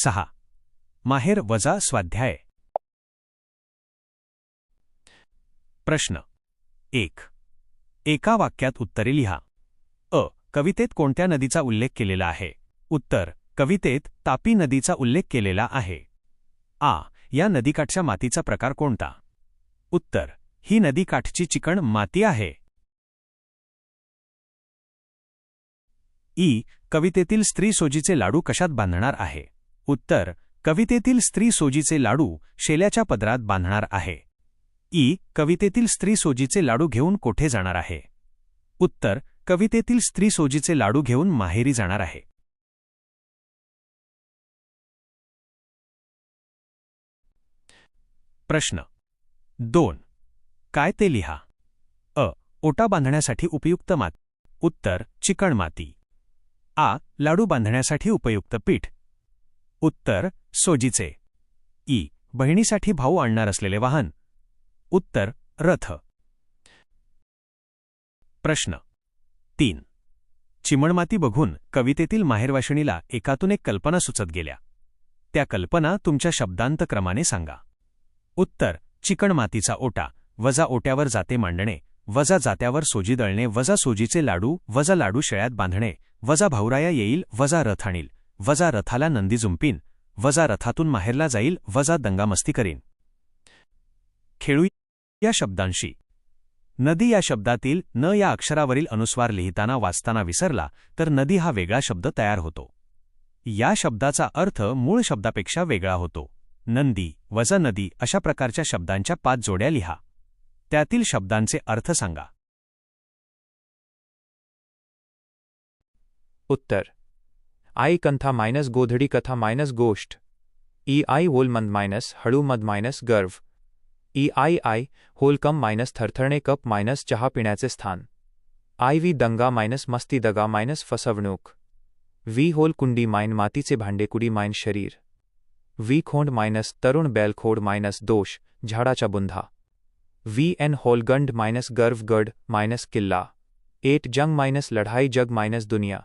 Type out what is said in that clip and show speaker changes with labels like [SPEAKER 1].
[SPEAKER 1] 6. माहेर वजा स्वाध्याय. प्रश्न 1. एका वाक्यात उत्तरे लिहा. अ. कवितेत कोणत्या नदीचा उल्लेख केलेला आहे? उत्तर: कवितेत तापी नदीचा उल्लेख केलेला आहे. आ. या नदीकाठच्या मातीचा प्रकार कोणता? उत्तर: ही नदीकाठची चिकण माती आहे. ई. कवितेतील स्त्री सोजीचे लाडू कशात बांधणार आहे? उत्तर: कवितेतील स्त्री सोजीचे लाडू शेल्याच्या पदरात बांधणार आहे. ई. कवितेतील स्त्री सोजीचे लाडू घेऊन कोठे जाणार आहे? उत्तर: कवितेतील स्त्री सोजीचे लाडू घेऊन माहेरी जाणार आहे. प्रश्न 2. काय ते लिहा. अ. ओटा बांधण्यासाठी उपयुक्त माती. उत्तर: चिकण माती. आ. लाडू बांधण्यासाठी उपयुक्त पीठ. उत्तर: सोजीचे. ई. बहिणीसाठी भाऊ आणणार असलेले वाहन. उत्तर: रथ. प्रश्न 3. चिमणमाती बघून कवितेतील माहेरवाशिणीला एकातून एक कल्पना सुचत गेल्या. त्या कल्पना तुमच्या शब्दांत क्रमाने सांगा. उत्तर: चिकण मातीचा ओटा वजा ओट्यावर जाते मांडणे वजा जात्यावर सोजी दळणे वजा सोजीचे लाडू वजा लाडू शेळ्यात बांधणे वजा भाऊराया येईल वजा रथ आणील वजा रथाला नंदी जुंपीन वजा रथातून माहेरला जाईल वजा दंगामस्ती करीन. खेळू या शब्दांशी. नदी या शब्दातील न या अक्षरावरील अनुस्वार लिहिताना वाचताना विसरला तर नदी हा वेगळा शब्द तयार होतो. या शब्दाचा अर्थ मूळ शब्दापेक्षा वेगळा होतो. नंदी वजा नदी अशा प्रकारच्या शब्दांच्या 5 जोड्या लिहा. त्यातील शब्दांचे अर्थ सांगा.
[SPEAKER 2] उत्तर: आई कंथा मायनस गोधडी कथा मायनस गोष्ट. ई आई होलमंद मायनस हळूमद मायनस गर्व. ई आई आई होलकम मायनस थरथरणे कप मायनस चहा पिण्याचे स्थान. आई वी दंगा मायनस मस्ती दगा मायनस फसवणूक. वी होल कुंडी मायन मातीचे भांडे कुडी मायन शरीर. वी खोंड मायनस तरुण बैलखोड मायनस दोष झाडाचा बुंधा. वी एन होलगंड मायनस गर्व गड मायनस किल्ला. 8 जंग मायनस लढाई जग मायनस दुनिया.